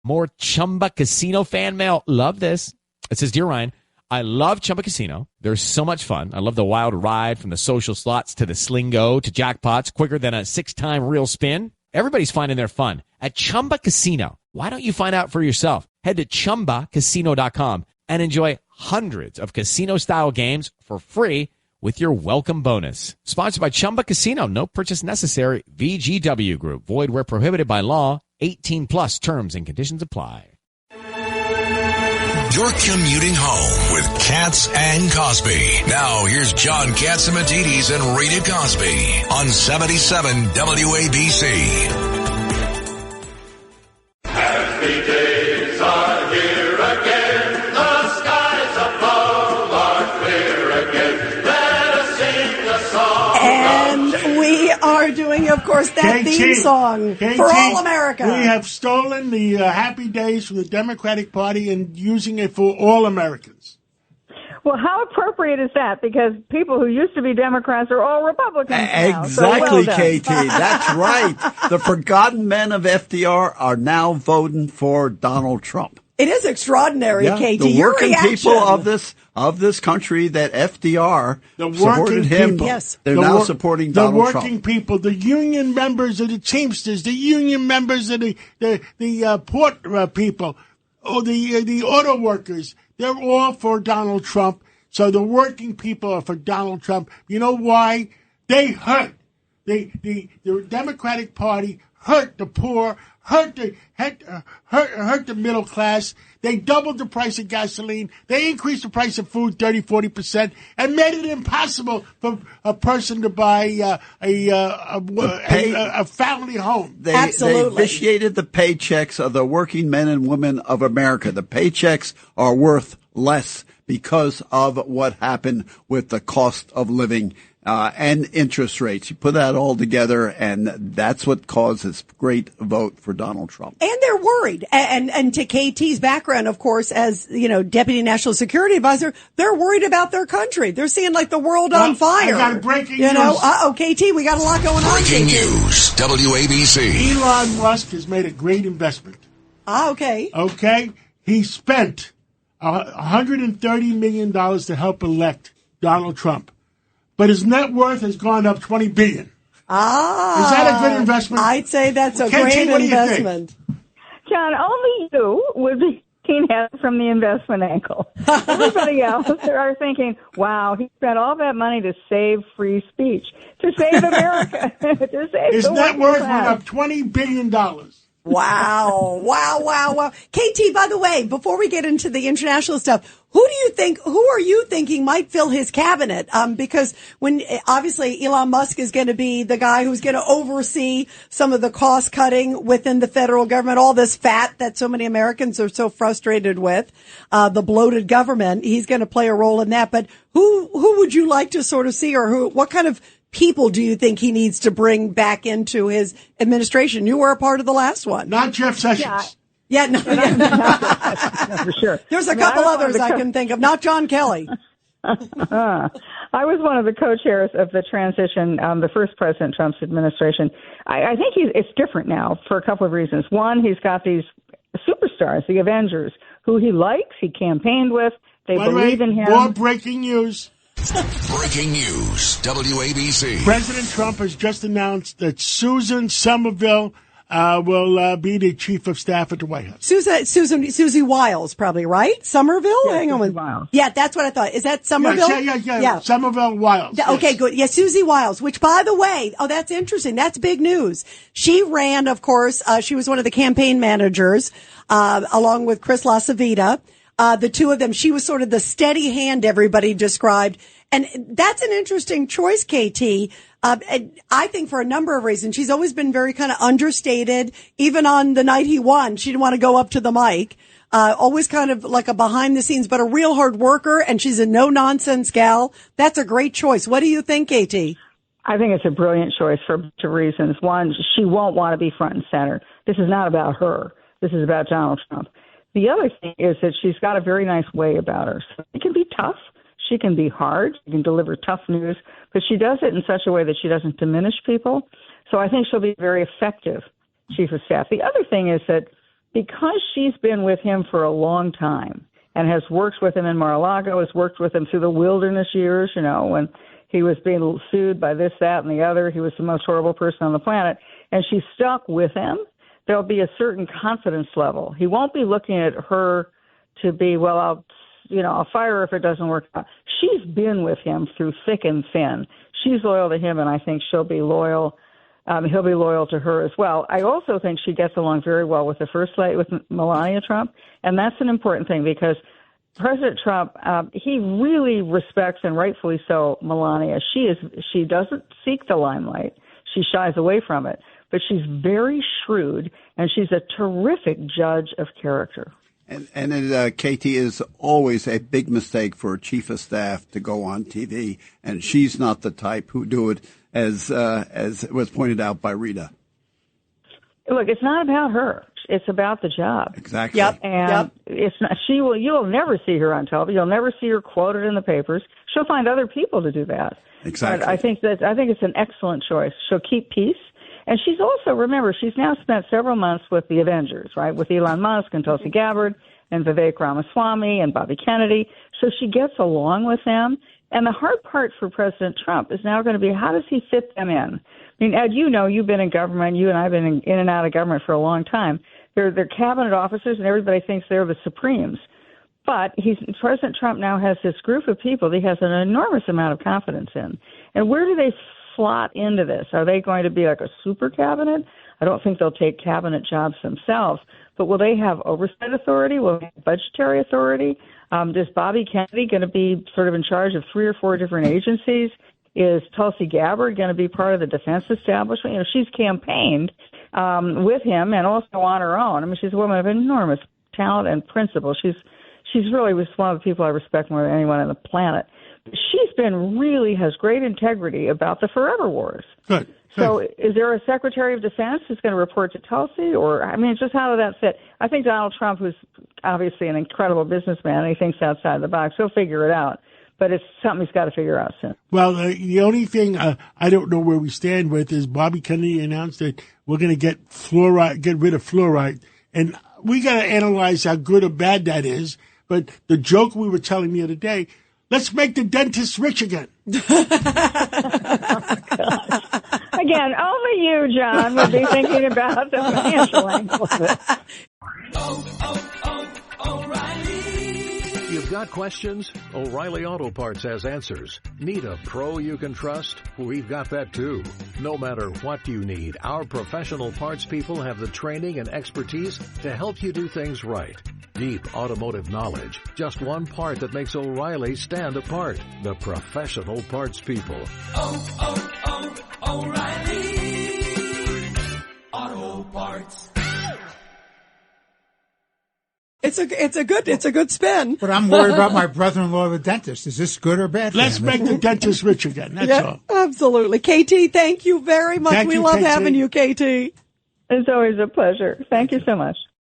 More Chumba Casino fan mail. Love this. It says, Dear Ryan, I love Chumba Casino. There's so much fun. I love the wild ride from the social slots to the Slingo to jackpots quicker than a 6-time real spin. Everybody's finding their fun at Chumba Casino. Why don't you find out for yourself? Head to ChumbaCasino.com and enjoy hundreds of casino-style games for free with your welcome bonus. Sponsored by Chumba Casino. No purchase necessary. VGW Group. Void where prohibited by law. 18 plus terms and conditions apply. You're commuting home with Katz and Cosby. Now here's John Katzimatidis and Rita Cosby on 77 WABC. Happy days are here again. The skies above are clear again. Let us sing a song. And we are doing, of course, that theme song for all America. We have stolen the happy days from the Democratic Party and using it for all Americans. Well, how appropriate is that? Because people who used to be Democrats are all Republicans now. Exactly, so well KT. That's right. The forgotten men of FDR are now voting for Donald Trump. It is extraordinary, KT. The Your working reaction. people of this country that FDR supported him. People. Yes. They're now supporting Donald Trump. The working people, the union members of the Teamsters, the union members of the port people, or the auto workers. They're all for Donald Trump. So the working people are for Donald Trump. You know why? They hurt. The Democratic Party hurt the poor, hurt the middle class. They doubled the price of gasoline. They increased the price of food 30-40% and made it impossible for a person to buy a family home. They vitiated the paychecks of the working men and women of America. The paychecks are worth less because of what happened with the cost of living and interest rates. You put that all together, and that's what caused this great vote for Donald Trump. And they're worried. And to KT's background, of course, as, Deputy National Security Advisor, they're worried about their country. They're seeing like the world on fire. I got breaking news. KT, we got a lot going on. Breaking news, WABC. Elon Musk has made a great investment. Okay. Okay? He spent $130 million to help elect Donald Trump. But his net worth has gone up $20 billion. Is that a good investment? I'd say that's a great investment. John, only you would be looking at it from the investment angle. Everybody else are thinking, wow, he spent all that money to save free speech, to save America, to save his the net worth class. went up $20 billion. Wow. KT, by the way, before we get into the international stuff, who are you thinking might fill his cabinet? Because when obviously Elon Musk is going to be the guy who's going to oversee some of the cost cutting within the federal government, all this fat that so many Americans are so frustrated with, the bloated government, he's going to play a role in that. But who would you like to sort of see, or what kind of people do you think he needs to bring back into his administration? You were a part of the last one. Not Jeff Sessions. Yeah, no, for sure. There's a couple others I can think of. Not John Kelly. I was one of the co-chairs of the transition, the first President Trump's administration. I think it's different now for a couple of reasons. One, he's got these superstars, the Avengers, who he likes, he campaigned with, they believe in him. More breaking news. Breaking news, WABC. President Trump has just announced that Susan Somerville will be the chief of staff at the White House. Susie Wiles, probably, right? Somerville? Yeah, Hang on. Wiles. Yeah, that's what I thought. Is that Somerville? Yeah. Somerville Wiles. Okay, yes. good. Yeah, Susie Wiles, which, by the way, that's interesting. That's big news. She ran, of course, she was one of the campaign managers, along with Chris LaCivita. The two of them, she was sort of the steady hand everybody described. And that's an interesting choice, KT. I think for a number of reasons. She's always been very kind of understated. Even on the night he won, she didn't want to go up to the mic. Always kind of like a behind the scenes, but a real hard worker. And she's a no nonsense gal. That's a great choice. What do you think, KT? I think it's a brilliant choice for a bunch of reasons. One, she won't want to be front and center. This is not about her. This is about Donald Trump. The other thing is that she's got a very nice way about her. So it can be tough. She can be hard. She can deliver tough news, but she does it in such a way that she doesn't diminish people. So I think she'll be very effective chief of staff. The other thing is that because she's been with him for a long time and has worked with him in Mar-a-Lago, has worked with him through the wilderness years, when he was being sued by this, that, and the other. He was the most horrible person on the planet. And she's stuck with him. There'll be a certain confidence level. He won't be looking at her to be, well, I'll fire her if it doesn't work out. She's been with him through thick and thin. She's loyal to him, and I think she'll be loyal. He'll be loyal to her as well. I also think she gets along very well with the First Lady, with Melania Trump, and that's an important thing because President Trump, he really respects, and rightfully so, Melania. She doesn't seek the limelight. She shies away from it, but she's very shrewd, and she's a terrific judge of character. And it, Katie, is always a big mistake for a chief of staff to go on TV, and she's not the type who do it, as was pointed out by Rita. Look, it's not about her. It's about the job. Exactly. Yep. And it's not. You'll never see her on television. You'll never see her quoted in the papers. She'll find other people to do that. Exactly. But I think it's an excellent choice. She'll keep peace. And she's also, remember, she's now spent several months with the Avengers, right, with Elon Musk and Tulsi Gabbard and Vivek Ramaswamy and Bobby Kennedy. So she gets along with them. And the hard part for President Trump is now going to be, how does he fit them in? I mean, Ed, you've been in government. You and I have been in and out of government for a long time. They're cabinet officers, and everybody thinks they're the Supremes. But President Trump now has this group of people that he has an enormous amount of confidence in. And where do they slot into this? Are they going to be like a super cabinet? I don't think they'll take cabinet jobs themselves. But will they have oversight authority? Will they have budgetary authority? Is Bobby Kennedy going to be sort of in charge of 3 or 4 different agencies? Is Tulsi Gabbard going to be part of the defense establishment? She's campaigned with him and also on her own. I mean, she's a woman of enormous talent and principle. She's really one of the people I respect more than anyone on the planet. She's has great integrity about the forever wars. Good. So is there a Secretary of Defense who's going to report to Tulsi? Or, I mean, just how did that fit? I think Donald Trump, who's obviously an incredible businessman, and he thinks outside the box, he'll figure it out. But it's something he's got to figure out soon. Well, the only thing I don't know where we stand with is Bobby Kennedy announced that we're going to get rid of fluoride. And we got to analyze how good or bad that is. But the joke we were telling the other day, let's make the dentists rich again. Again, only you, John, would be thinking about the financial angle of it. O'Reilly. You've got questions? O'Reilly Auto Parts has answers. Need a pro you can trust? We've got that too. No matter what you need, our professional parts people have the training and expertise to help you do things right. Deep automotive knowledge. Just one part that makes O'Reilly stand apart. The professional parts people. O'Reilly Auto Parts. It's a good spin. But I'm worried about my brother-in-law, the dentist. Is this good or bad? Let's make the dentist rich again. That's all. Absolutely. KT, thank you very much. We love having you, KT. It's always a pleasure. Thank you so much.